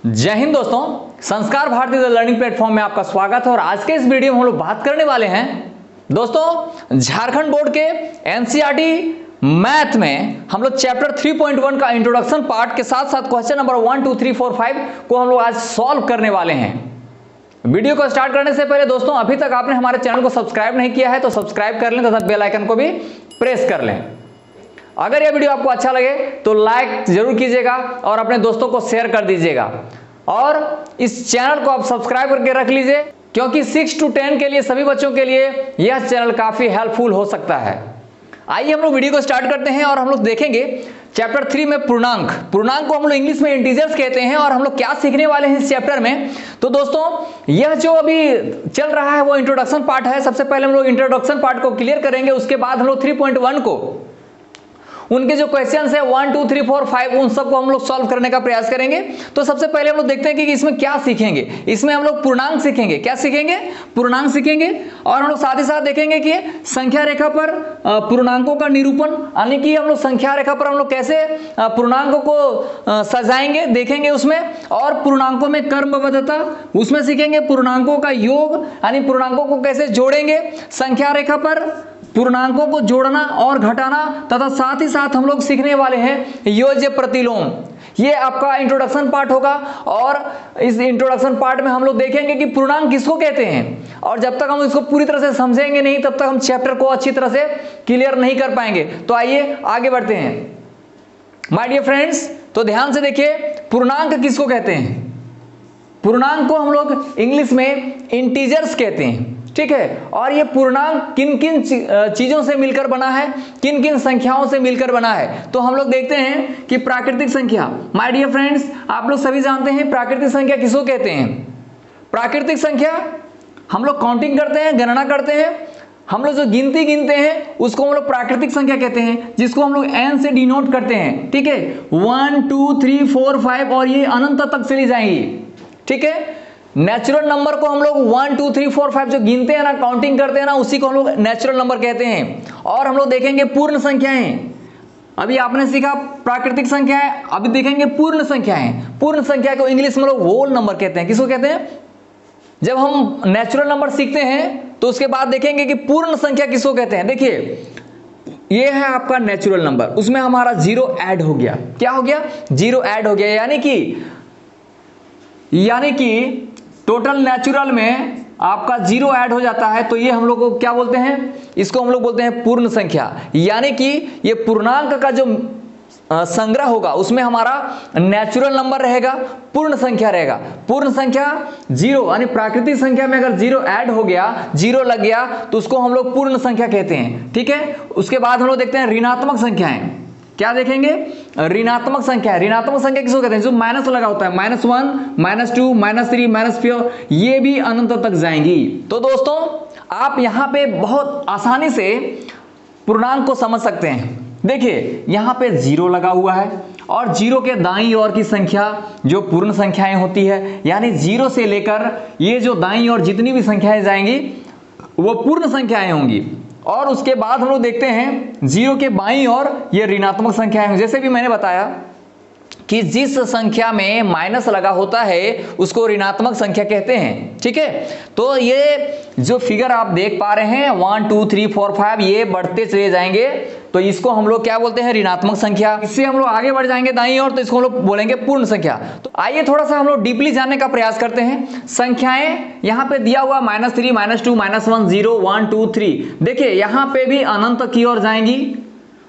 जय हिंद दोस्तों, संस्कार भारती लर्निंग प्लेटफॉर्म में आपका स्वागत है। और आज के इस वीडियो में हम लोग बात करने वाले हैं दोस्तों झारखंड बोर्ड के एनसीईआरटी मैथ में हम लोग चैप्टर 3.1 का इंट्रोडक्शन पार्ट के साथ साथ क्वेश्चन नंबर 1 2 3 4 5 को हम लोग आज सॉल्व करने वाले हैं। वीडियो को स्टार्ट करने से पहले दोस्तों अभी तक आपने हमारे चैनल को सब्सक्राइब नहीं किया है तो सब्सक्राइब कर लें तथा बेल आइकन को भी प्रेस कर लें। अगर यह वीडियो आपको अच्छा लगे तो लाइक जरूर कीजिएगा और अपने दोस्तों को शेयर कर दीजिएगा और इस चैनल को आप सब्सक्राइब करके रख लीजिए क्योंकि 6 से 10 के लिए सभी बच्चों के लिए यह चैनल काफी हेल्पफुल हो सकता है। आइए हम लोग वीडियो को स्टार्ट करते हैं और हम लोग देखेंगे चैप्टर 3 में पूर्णांक को हम लोग इंग्लिश में इंटीजर्स कहते हैं और हम लोग क्या सीखने वाले हैं इस चैप्टर में। तो दोस्तों यह जो अभी चल रहा है वो इंट्रोडक्शन पार्ट है। सबसे पहले हम लोग इंट्रोडक्शन पार्ट को क्लियर करेंगे, उसके बाद हम लोग 3.1 को उनके जो क्वेश्चंस है 1 2 3 4 5 उन सबको हम लोग सॉल्व करने का प्रयास करेंगे। तो सबसे पहले हम लोग देखते हैं कि इसमें क्या सीखेंगे। इसमें हम लोग पूर्णांक सीखेंगे। क्या सीखेंगे? पूर्णांक सीखेंगे। और हम लोग साथ ही साथ देखेंगे कि संख्या रेखा पर पूर्णांकों का निरूपण, यानी कि हम लोग संख्या रेखा पर हम लोग कैसे पूर्णांकों को सजाएंगे देखेंगे उसमें। और पूर्णांकों में क्रमबद्धता उसमें सीखेंगे। पूर्णांकों का योग यानी पूर्णांकों को कैसे जोड़ेंगे, संख्या रेखा पर पूर्णांकों को जोड़ना और घटाना, तथा साथ ही साथ हम लोग सीखने वाले हैं योज्य प्रतिलोम। ये आपका इंट्रोडक्शन पार्ट होगा और इस इंट्रोडक्शन पार्ट में हम लोग देखेंगे कि पूर्णांक किसको कहते हैं। और जब तक हम इसको पूरी तरह से समझेंगे नहीं तब तक हम चैप्टर को अच्छी तरह से क्लियर नहीं कर पाएंगे। तो आइए आगे बढ़ते हैं माय डियर फ्रेंड्स। तो ध्यान से देखिए, पूर्णांक किसको कहते हैं? पूर्णांक को हम लोग इंग्लिश में इंटीजर्स कहते हैं, ठीक है। और ये पूर्णांक किन किन चीजों से मिलकर बना है, किन किन संख्याओं से मिलकर बना है। तो हम लोग देखते हैं कि प्राकृतिक संख्या, माय डियर फ्रेंड्स आप लोग सभी जानते हैं प्राकृतिक संख्या किसको कहते हैं। प्राकृतिक संख्या हम लोग काउंटिंग करते हैं, गणना करते हैं, हम लोग जो गिनती गिनते हैं उसको हम लोग प्राकृतिक संख्या कहते हैं, जिसको हम लोग n से डिनोट करते हैं, ठीक है। 1 2 3 4 5 और ये अनंत तक चली जाएंगी, ठीक है। नेचुरल नंबर को हम लोग 1 2 3 4 5 जो गिनते हैं ना, काउंटिंग करते हैं ना, उसी को हम लोग नेचुरल नंबर कहते हैं। और हम लोग देखेंगे पूर्ण संख्याएं। अभी आपने सीखा प्राकृतिक संख्याएं, अभी देखेंगे पूर्ण संख्याएं। पूर्ण संख्या को इंग्लिश में लोग होल नंबर कहते हैं। किसको कहते हैं? जब हम नेचुरल नंबर सीखते हैं तो उसके बाद देखेंगे कि पूर्ण संख्या किसको कहते हैं। देखिए ये है आपका नेचुरल नंबर, उसमें हमारा जीरो ऐड हो गया। क्या हो गया? जीरो ऐड हो गया, यानी कि टोटल नेचुरल में आपका जीरो ऐड हो जाता है। तो ये हम लोग को क्या बोलते हैं? इसको हम लोग बोलते हैं पूर्ण संख्या। यानी कि ये पूर्णांक का जो संग्रह होगा उसमें हमारा नेचुरल नंबर रहेगा, पूर्ण संख्या रहेगा। पूर्ण संख्या जीरो यानी प्राकृतिक संख्या में अगर जीरो ऐड हो गया, जीरो लग गया तो उसको हम लोग पूर्ण संख्या कहते हैं, ठीक है। उसके बाद हम लोग देखते हैं ऋणात्मक संख्याएं। क्या देखेंगे? ऋणात्मक संख्या। ऋणात्मक संख्या किसको कहते हैं? जो माइनस लगा होता है, -1 -2 -3 -4, ये भी अनंत तक जाएंगी। तो दोस्तों आप यहां पे बहुत आसानी से पूर्णांक को समझ सकते हैं। देखिए यहां पे जीरो लगा हुआ है और जीरो के दाईं ओर की संख्या जो पूर्ण संख्याएं होती है, यानी जीरो से लेकर ये जो दाईं ओर जितनी भी संख्याएं जाएंगी वो पूर्ण संख्याएं होंगी। और उसके बाद हम लोग देखते हैं जीरो के बाईं ओर ये ऋणात्मक संख्याएं हैं। जैसे भी मैंने बताया कि जिस संख्या में माइनस लगा होता है उसको ऋणात्मक संख्या कहते हैं, ठीक है। तो ये जो फिगर आप देख पा रहे हैं 1 2 3 4 5 ये बढ़ते चले जाएंगे, तो इसको हम लोग क्या बोलते हैं? ऋणात्मक संख्या। इससे हम लोग आगे बढ़ जाएंगे दाईं ओर तो इसको हम लोग बोलेंगे पूर्ण संख्या। तो आइए थोड़ा सा हम लोग डीपली जानने का प्रयास करते हैं। संख्याएं यहां पे दिया हुआ -3 -2 -1 0 1 2 3। देखिए यहां पे भी अनंत की ओर जाएंगी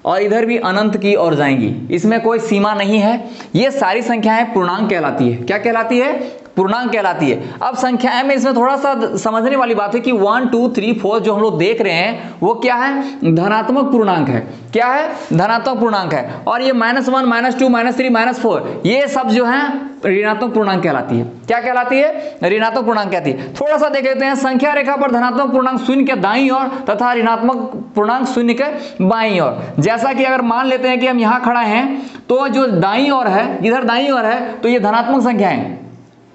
और इधर भी अनंत की ओर जाएंगी, इसमें कोई सीमा नहीं है। ये सारी संख्याएं पूर्णांक कहलाती है। क्या कहलाती है? पूर्णांक कहलाती है। अब संख्याएं में इसमें थोड़ा सा समझने वाली बात है कि 1 2 3 4 जो हम लोग देख रहे हैं वो क्या है? धनात्मक पूर्णांक है। क्या है? धनात्मक पूर्णांक है। और ये -1 -2 -3 -4 ये सब जो है ऋणात्मक पूर्णांक कहलाती है। क्या कहलाती है? ऋणात्मक पूर्णांक कहती है। थोड़ा सा देख लेते हैं। संख्या रेखा पर धनात्मक पूर्णांक शून्य के दाईं ओर तथा ऋणात्मक पूर्णांक शून्य के बाईं ओर। जैसा कि अगर मान लेते हैं कि हम यहां खड़ा हैं तो जो दाईं ओर है, इधर दाईं ओर है तो ये धनात्मक संख्या है।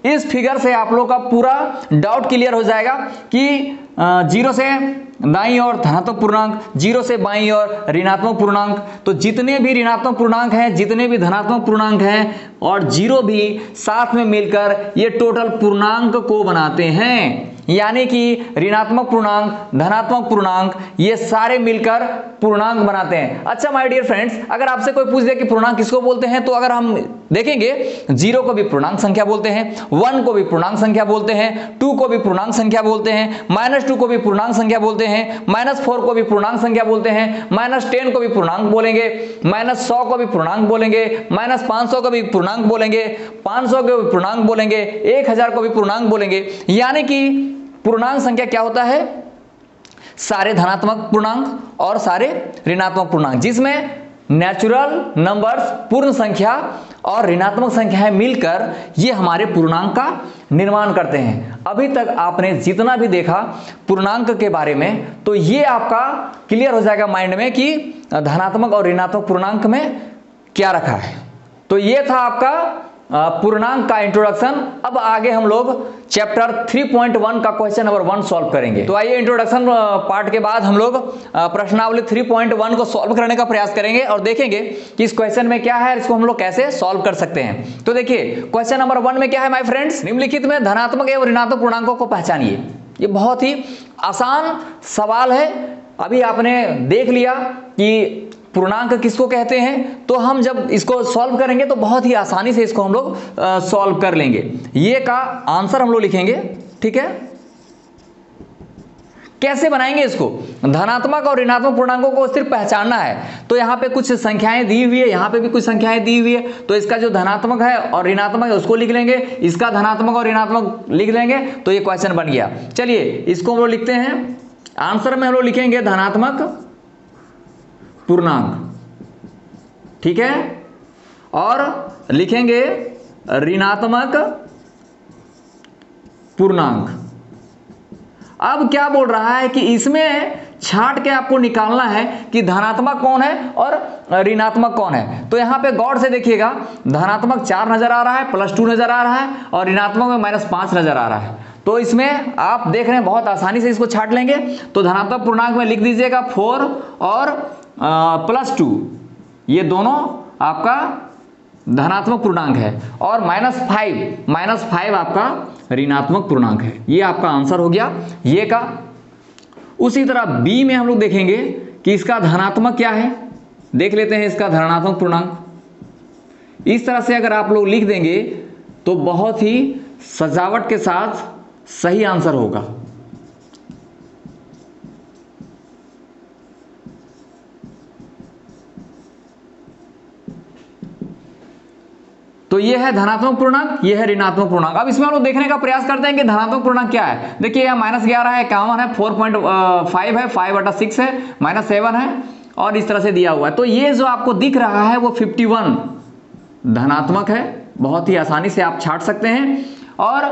इस फिगर से आप लोग का पूरा डाउट क्लियर हो जाएगा कि जीरो से दाईं ओर धनात्मक पूर्णांक, जीरो से बाईं ओर ऋणात्मक पूर्णांक। तो जितने भी ऋणात्मक पूर्णांक हैं, जितने भी धनात्मक पूर्णांक हैं और जीरो भी साथ में मिलकर ये टोटल पूर्णांक को बनाते हैं। यानी कि ऋणात्मक पूर्णांक, धनात्मक पूर्णांक ये सारे मिलकर पूर्णांक बनाते हैं। अच्छा माय डियर फ्रेंड्स, अगर आपसे कोई पूछ दे कि पूर्णांक किसको बोलते हैं, तो अगर हम देखेंगे जीरो को भी पूर्णांक संख्या बोलते हैं, 1 को भी पूर्णांक संख्या बोलते हैं, 2 को भी पूर्णांक संख्या बोलते हैं, -2 को भी पूर्णांक संख्या बोलते हैं, -4 को भी पूर्णांक संख्या बोलते हैं, -10 को भी पूर्णांक बोलेंगे, -100 को भी पूर्णांक बोलेंगे, -500 को भी पूर्णांक बोलेंगे, 500 को भी पूर्णांक बोलेंगे, 1000 को भी पूर्णांक बोलेंगे। यानी कि पूर्णांक संख्या क्या होता है? सारे धनात्मक पूर्णांक और सारे ऋणात्मक पूर्णांक, जिसमें नेचुरल नंबर्स, पूर्ण संख्या और ऋणात्मक संख्याएं मिलकर ये हमारे पूर्णांक का निर्माण करते हैं। अभी तक आपने जितना भी देखा पूर्णांक के बारे में, तो ये आपका क्लियर हो जाएगा माइंड में कि धनात्मक और ऋणात्मक पूर्णांक में क्या रखा है। तो ये था आपका पूर्णांक का इंट्रोडक्शन। अब आगे हम लोग चैप्टर 3.1 का क्वेश्चन नंबर 1 सॉल्व करेंगे। तो आइए इंट्रोडक्शन पार्ट के बाद हम लोग प्रश्नावली 3.1 को सॉल्व करने का प्रयास करेंगे और देखेंगे कि इस क्वेश्चन में क्या है, इसको हम लोग कैसे सॉल्व कर सकते हैं। तो देखिए क्वेश्चन नंबर 1 में क्या है माय फ्रेंड्स, निम्नलिखित में धनात्मक एवं ऋणात्मक पूर्णांकों को पहचानिए। ये बहुत ही आसान सवाल है। अभी आपने देख लिया कि पूर्णांक किसको कहते हैं, तो हम जब इसको सॉल्व करेंगे तो बहुत ही आसानी से इसको हम लोग सॉल्व कर लेंगे। ये का आंसर हम लोग लिखेंगे, ठीक है। कैसे बनाएंगे इसको? धनात्मक और ऋणात्मक पूर्णांकों को सिर्फ पहचानना है। तो यहाँ पे कुछ संख्याएं दी हुई है, यहाँ पे भी कुछ संख्याएं दी हुई है, तो इसका जो धनात्मक है और ऋणात्मक है उसको लिख लेंगे, इसका धनात्मक और ऋणात्मक लिख लेंगे, तो ये क्वेश्चन बन गया। चलिए इसको हम लोग लिखते हैं। आंसर में हम लोग लिखेंगे धनात्मक पूर्णांक, ठीक है, और लिखेंगे ऋणात्मक पूर्णांक। अब क्या बोल रहा है कि इसमें छांट के आपको निकालना है कि धनात्मक कौन है और ऋणात्मक कौन है। तो यहां पे गौर से देखिएगा, धनात्मक 4 नजर आ रहा है, +2 नजर आ रहा है और ऋणात्मक में -5 नजर आ रहा है। तो इसमें आप देख रहे हैं बहुत आसानी से इसको छांट लेंगे। तो धनात्मक पूर्णांक में लिख दीजिएगा 4 और +2, ये दोनों आपका धनात्मक पूर्णांक है, और -5 आपका ऋणात्मक पूर्णांक है। ये आपका आंसर हो गया ये का। उसी तरह बी में हम लोग देखेंगे कि इसका धनात्मक क्या है, देख लेते हैं इसका धनात्मक पूर्णांक। इस तरह से अगर आप लोग लिख देंगे तो बहुत ही सजावट के साथ सही आंसर होगा। तो ये है धनात्मक पूर्णांक, ये है ऋणात्मक पूर्णांक। अब इसमें हम लोग देखने का प्रयास करते हैं कि धनात्मक पूर्णांक क्या है। देखिए यहाँ -11 है, 51 है, 4.5 है, 5/6 है, -7 है और इस तरह से दिया हुआ है। तो ये जो आपको दिख रहा है वो 51 धनात्मक है। बहुत ही आसानी से आप छांट सकते हैं। और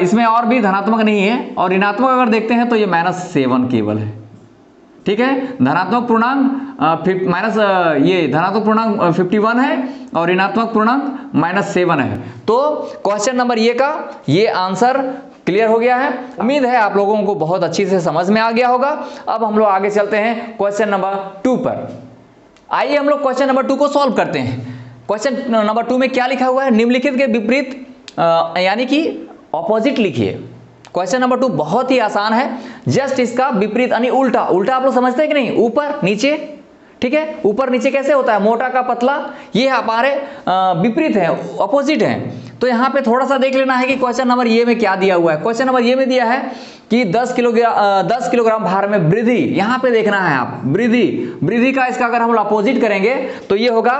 इसमें और भी धनात्मक नहीं है, और ऋणात्मक अगर देखते हैं तो ये -7 केवल है, ठीक है। धनात्मक पूर्णांक ये धनात्मक पूर्णांक 51 है और ऋणात्मक पूर्णांक -7 है। तो क्वेश्चन नंबर ये का ये आंसर क्लियर हो गया है। उम्मीद है आप लोगों को बहुत अच्छी से समझ में आ गया होगा। अब हम लोग आगे चलते हैं क्वेश्चन नंबर 2 पर। आइए हम लोग क्वेश्चन नंबर 2 को सॉल्व करते हैं। क्वेश्चन नंबर 2 में क्या लिखा हुआ है, निम्नलिखित के विपरीत यानी कि ऑपोजिट लिखिए। क्वेश्चन नंबर 2 बहुत ही आसान है, जस्ट इसका विपरीत यानी उल्टा। उल्टा आप लोग समझते हैं कि नहीं, ऊपर नीचे, ठीक है। ऊपर नीचे कैसे होता है, मोटा का पतला, ये हमारे विपरीत है, ऑपोजिट है। तो यहाँ पे थोड़ा सा देख लेना है कि क्वेश्चन नंबर ये में क्या दिया हुआ है। क्वेश्चन नंबर ये में दिया है कि 10 किलोग्राम भार में वृद्धि, यहाँ पे देखना है आप, वृद्धि का इसका अगर हम अपोजिट करेंगे तो ये होगा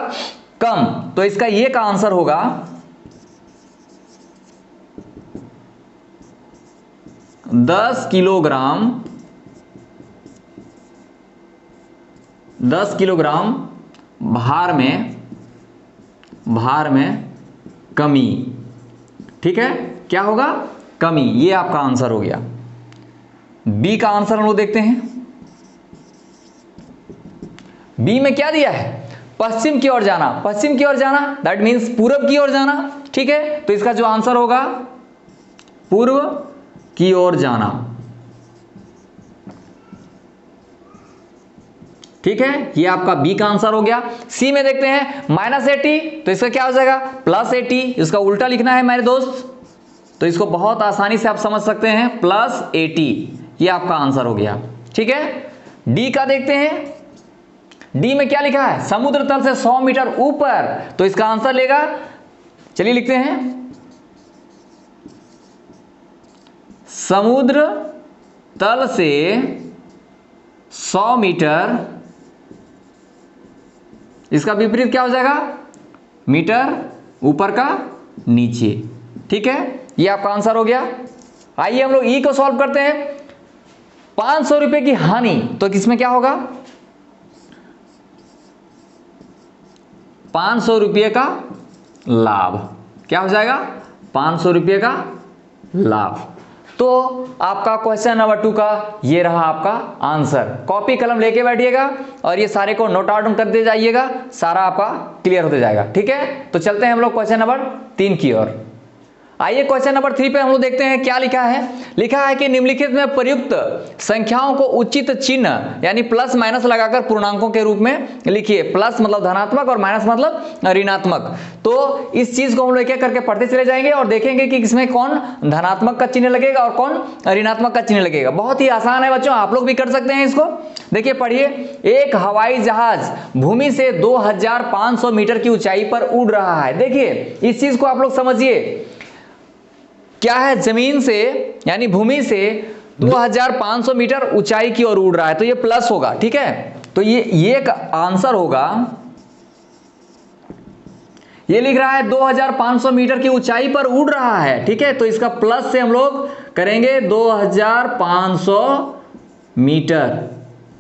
कम। तो इसका ये का आंसर होगा 10 किलोग्राम भार में कमी, ठीक है। क्या होगा, कमी। ये आपका आंसर हो गया। बी का आंसर हम लोग देखते हैं। बी में क्या दिया है, पश्चिम की ओर जाना। पश्चिम की ओर जाना दैट मीन्स पूरब की ओर जाना, ठीक है। तो इसका जो आंसर होगा पूर्व की ओर जाना, ठीक है, ये आपका बी का आंसर हो गया। सी में देखते हैं -80, तो इसका क्या हो जाएगा +80, इसका उल्टा लिखना है मेरे दोस्त, तो इसको बहुत आसानी से आप समझ सकते हैं +80, ये आपका आंसर हो गया। ठीक है, डी का देखते हैं, डी में क्या लिखा है समुद्र तल से 100 मीटर ऊपर, तो इसका आंसर लेगा, चलिए लिखते हैं समुद्र तल से 100 मीटर, इसका विपरीत क्या हो जाएगा मीटर ऊपर का नीचे। ठीक है, ये आपका आंसर हो गया। आइए हम लोग ई को सॉल्व करते हैं। 500 रुपए की हानि, तो किसमें क्या होगा 500 रुपये का लाभ, क्या हो जाएगा 500 रुपये का लाभ। तो आपका क्वेश्चन नंबर 2 का ये रहा आपका आंसर। कॉपी कलम लेके बैठिएगा और ये सारे को नोट आउट करते जाइएगा, सारा आपका क्लियर होते जाएगा। ठीक है, तो चलते हैं हम लोग क्वेश्चन नंबर 3 की ओर। आइए क्वेश्चन नंबर 3 पे हम लोग देखते हैं क्या लिखा है। लिखा है कि निम्नलिखित में प्रयुक्त संख्याओं को उचित चिन्ह यानी प्लस माइनस लगाकर पूर्णांकों के रूप में लिखिए। प्लस मतलब धनात्मक और माइनस मतलब ऋणात्मक। तो इस चीज को हम लोग एक एक करके पढ़ते चले जाएंगे और देखेंगे कि इसमें कौन धनात्मक का चिन्ह लगेगा और कौन ऋणात्मक का चिन्ह लगेगा। बहुत ही आसान है बच्चों, आप लोग भी कर सकते हैं इसको। देखिए पढ़िए, एक हवाई जहाज भूमि से 2500 मीटर की ऊंचाई पर उड़ रहा है। देखिए इस चीज को आप लोग समझिए, क्या है जमीन से यानी भूमि से 2500 मीटर ऊंचाई की ओर उड़ रहा है, तो ये प्लस होगा। ठीक है, तो ये एक आंसर होगा। ये लिख रहा है 2500 मीटर की ऊंचाई पर उड़ रहा है। ठीक है, तो इसका प्लस से हम लोग करेंगे 2500 मीटर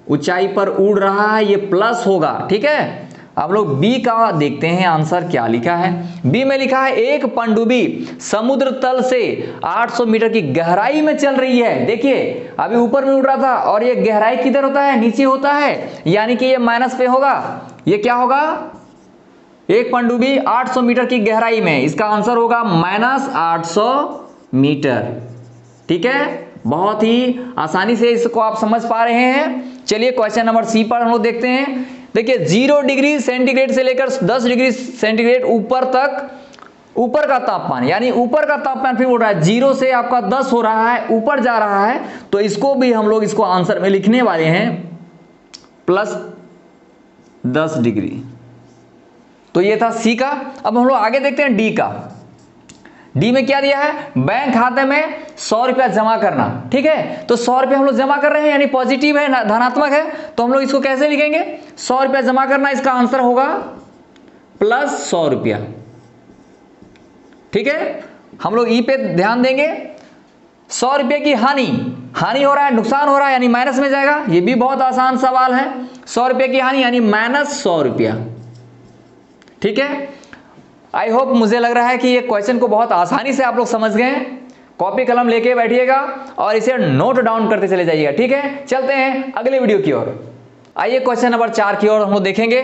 ऊंचाई पर उड़ रहा है, ये प्लस होगा। ठीक है, आप लोग बी का देखते हैं आंसर क्या लिखा है। बी में लिखा है एक पनडुब्बी समुद्र तल से 800 मीटर की गहराई में चल रही है। देखिए अभी ऊपर में उड़ रहा था और ये गहराई किधर होता है नीचे होता है, यानी कि ये माइनस पे होगा। ये क्या होगा एक पनडुब्बी 800 मीटर की गहराई में, इसका आंसर होगा -800 मीटर। ठीक है, बहुत ही आसानी से इसको आप समझ पा रहे हैं। चलिए क्वेश्चन नंबर सी पर हम लोग देखते हैं। देखिए 0 डिग्री सेंटीग्रेड से लेकर 10 डिग्री सेंटीग्रेड ऊपर तक, ऊपर का तापमान यानी ऊपर का तापमान फिर उड़ रहा है, 0 से आपका 10 हो रहा है, ऊपर जा रहा है, तो इसको भी हम लोग इसको आंसर में लिखने वाले हैं +10 डिग्री। तो ये था सी का। अब हम लोग आगे देखते हैं डी का। डी में क्या दिया है बैंक खाते में 100 रुपया जमा करना। ठीक है, तो 100 रुपया हम लोग जमा कर रहे हैं यानी पॉजिटिव है, धनात्मक है, तो हम लोग इसको कैसे लिखेंगे 100 रुपया जमा करना, इसका आंसर होगा +100 रुपया। ठीक है, हम लोग ई पे ध्यान देंगे। 100 रुपये की हानि, हानि हो रहा है नुकसान हो रहा है यानी माइनस में जाएगा, ये भी बहुत आसान सवाल है। 100 रुपये की हानि यानी -100 रुपया। ठीक है, आई होप मुझे लग रहा है कि ये क्वेश्चन को बहुत आसानी से आप लोग समझ गए। कॉपी कलम लेके बैठिएगा और इसे नोट डाउन करते चले जाइएगा। ठीक है, चलते हैं अगले वीडियो की ओर। आइए क्वेश्चन नंबर 4 की ओर हम लोग देखेंगे।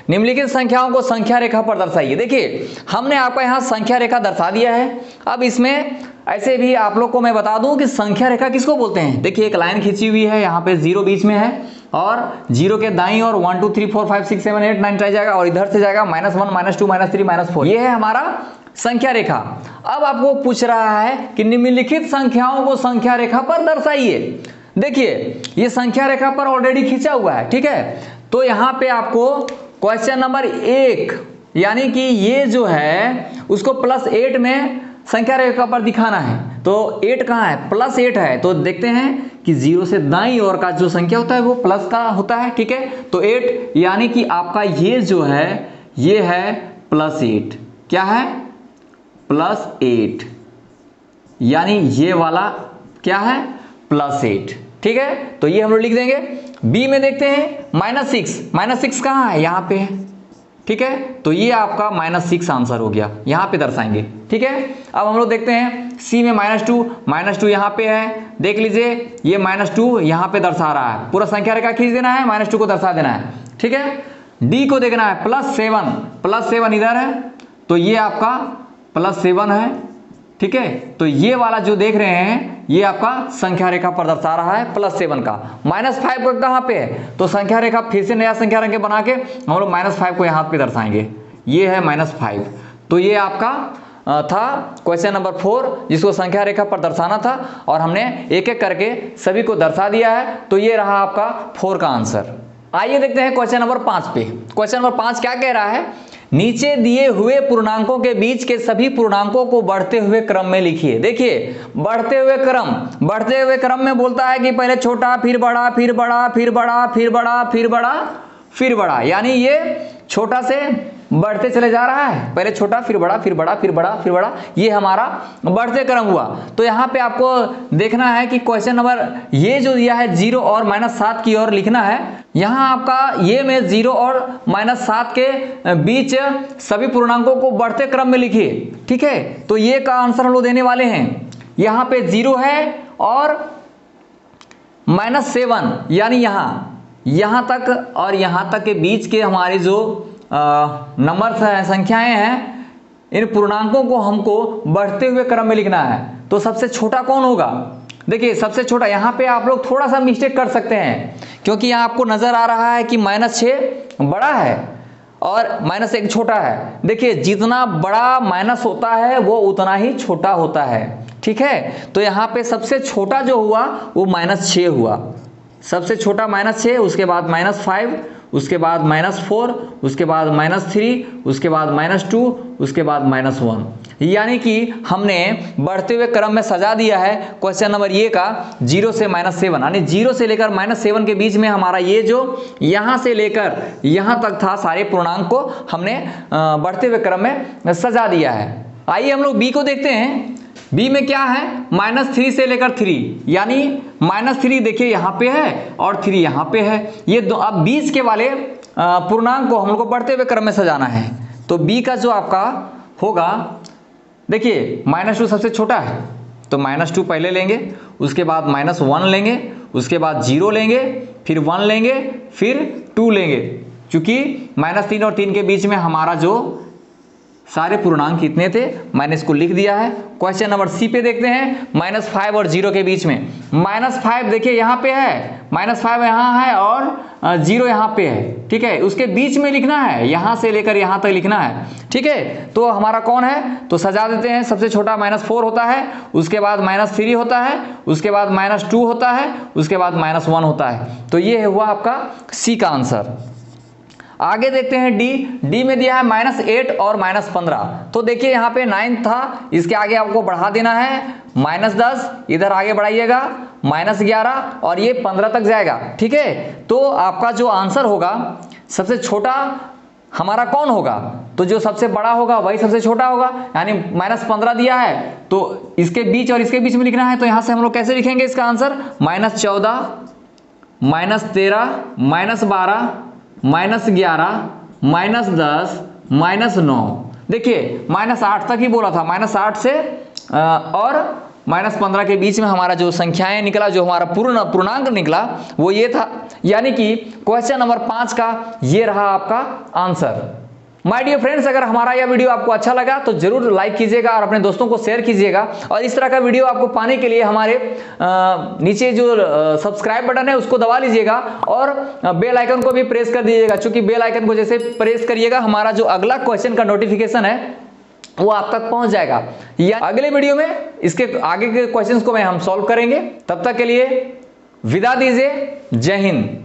निम्नलिखित संख्याओं को संख्या रेखा पर दर्शाइए। देखिए हमने आपको यहाँ संख्या रेखा दर्शा दिया है। अब इसमें ऐसे भी आप लोग को मैं बता दूं कि संख्या रेखा किसको बोलते हैं। देखिए एक लाइन खींची हुई है, यहाँ पे 0 बीच में है और 0 के दाईं और 1 2 3 4 5 6 7 8 9 10 जाएगा और इधर से जाएगा -1 -2 -3 -4। ये है हमारा संख्या रेखा। अब आपको पूछ रहा है कि निम्नलिखित संख्याओं को संख्या रेखा पर दर्शाइए। देखिए ये संख्या रेखा पर ऑलरेडी खींचा हुआ है। ठीक है, तो यहाँ पे आपको क्वेश्चन नंबर 1 यानी कि ये जो है उसको +8 में संख्या रेखा पर दिखाना है। तो 8 कहाँ है +8 है, तो देखते हैं कि 0 से दाईं ओर का जो संख्या होता है वो प्लस का होता है। ठीक है, तो 8 यानी कि आपका ये जो है ये है +8। क्या है +8 यानी ये वाला क्या है +8। ठीक है, तो ये हम लोग लिख देंगे। बी में देखते हैं -6, -6 कहाँ है यहाँ पे है। ठीक है, तो ये आपका -6 आंसर हो गया, यहाँ पे दर्शाएंगे। ठीक है, अब हम लोग देखते हैं सी में -2 यहाँ पे है। देख लीजिए ये -2 यहाँ पे दर्शा रहा है, पूरा संख्या रेखा खींच देना है, -2 को दर्शा देना है। ठीक है, डी को देखना है +7 इधर है, तो ये आपका +7 है। ठीक है, तो ये वाला जो देख रहे हैं ये आपका संख्या रेखा पर दर्शा रहा है +7 का। -5 का कहाँ पे है, तो संख्या रेखा फिर से नया संख्या रेखा बना के हम लोग -5 को यहाँ पे दर्शाएंगे। ये है -5। तो ये आपका था क्वेश्चन नंबर 4, जिसको संख्या रेखा पर दर्शाना था और हमने एक एक करके सभी को दर्शा दिया है। तो ये रहा आपका 4 का आंसर। आइए देखते हैं क्वेश्चन नंबर 5 पे। क्वेश्चन नंबर 5 क्या कह रहा है, नीचे दिए हुए पूर्णांकों के बीच के सभी पूर्णांकों को बढ़ते हुए क्रम में लिखिए। देखिए बढ़ते हुए क्रम में बोलता है कि पहले छोटा, फिर बड़ा, फिर बड़ा, फिर बड़ा, फिर बड़ा, फिर बड़ा, फिर बड़ा, यानी ये छोटा से बढ़ते चले जा रहा है। पहले छोटा, फिर बड़ा, फिर बड़ा, फिर बड़ा, फिर बड़ा, ये हमारा बढ़ते क्रम हुआ। तो यहाँ पे आपको देखना है कि क्वेश्चन नंबर ये जो दिया है 0 और -7 की ओर लिखना है। यहाँ आपका ये में 0 और -7 के बीच सभी पूर्णांकों को बढ़ते क्रम में लिखिए। ठीक है, तो ये का आंसर हम लोग देने वाले हैं। यहाँ पे 0 है और -7, यानी यहाँ तक और यहाँ तक के बीच के हमारी जो नंबर संख्याएं हैं, इन पूर्णांकों को हमको बढ़ते हुए क्रम में लिखना है। तो सबसे छोटा कौन होगा, देखिए सबसे छोटा, यहाँ पे आप लोग थोड़ा सा मिस्टेक कर सकते हैं, क्योंकि यहाँ आपको नजर आ रहा है कि -6 बड़ा है और -1 छोटा है। देखिए जितना बड़ा माइनस होता है वो उतना ही छोटा होता है। ठीक है, तो यहाँ पे सबसे छोटा जो हुआ वो -6 हुआ। सबसे छोटा -6, उसके बाद -5, उसके बाद -4, उसके बाद -3, उसके बाद -2, उसके बाद -1, यानी कि हमने बढ़ते हुए क्रम में सजा दिया है क्वेश्चन नंबर ये का 0 से -7, यानी 0 से लेकर -7 के बीच में हमारा ये जो यहाँ से लेकर यहाँ तक था, सारे पूर्णांक को हमने बढ़ते हुए क्रम में सजा दिया है। आइए हम लोग बी को देखते हैं। बी में क्या है, -3 से लेकर 3, यानी -3 देखिए यहाँ पे है और 3 यहाँ पे है। ये दो अब बीच के वाले पूर्णांक को हम लोग को बढ़ते हुए क्रम में सजाना है। तो बी का जो आपका होगा, देखिए -2 सबसे छोटा है, तो -2 पहले लेंगे, उसके बाद -1 लेंगे, उसके बाद 0 लेंगे, फिर 1 लेंगे, फिर 2 लेंगे। क्योंकि -3 और 3 के बीच में हमारा जो सारे पूर्णांक कितने थे, मैंने इसको लिख दिया है। क्वेश्चन नंबर सी पे देखते हैं, -5 और 0 के बीच में। -5 देखिए यहाँ पे है, -5 यहाँ है और 0 यहाँ पे है। ठीक है, उसके बीच में लिखना है, यहाँ से लेकर यहाँ तक लिखना है। ठीक है, तो हमारा कौन है, तो सजा देते हैं। सबसे छोटा -4 होता है, उसके बाद -3 होता है, उसके बाद -2 होता है, उसके बाद -1 होता है। तो ये हुआ आपका सी का आंसर। आगे देखते हैं डी में दिया है -8 और -15। तो देखिए यहाँ पे 9 था, इसके आगे आपको बढ़ा देना है -10, इधर आगे बढ़ाइएगा -11 और ये 15 तक जाएगा। ठीक है, तो आपका जो आंसर होगा, सबसे छोटा हमारा कौन होगा, तो जो सबसे बड़ा होगा वही सबसे छोटा होगा। यानी -15 दिया है, तो इसके बीच और इसके बीच में लिखना है। तो यहाँ से हम लोग कैसे लिखेंगे इसका आंसर, -14, -13, -12, -11, -10, -9। देखिए -8 तक ही बोला था, -8 से और -15 के बीच में हमारा जो संख्याएं निकला, जो हमारा पूर्णांक निकला वो ये था। यानी कि क्वेश्चन नंबर 5 का ये रहा आपका आंसर। माय डियर फ्रेंड्स, अगर हमारा यह वीडियो आपको अच्छा लगा तो जरूर लाइक कीजिएगा और अपने दोस्तों को शेयर कीजिएगा। और इस तरह का वीडियो आपको पाने के लिए हमारे नीचे जो सब्सक्राइब बटन है उसको दबा लीजिएगा और बेल आइकन को भी प्रेस कर दीजिएगा, क्योंकि बेल आइकन को जैसे प्रेस करिएगा हमारा जो अगला क्वेश्चन का नोटिफिकेशन है वो आप तक पहुंच जाएगा। या अगले वीडियो में इसके आगे के क्वेश्चंस को हम सॉल्व करेंगे। तब तक के लिए विदा दीजिए। जय हिंद।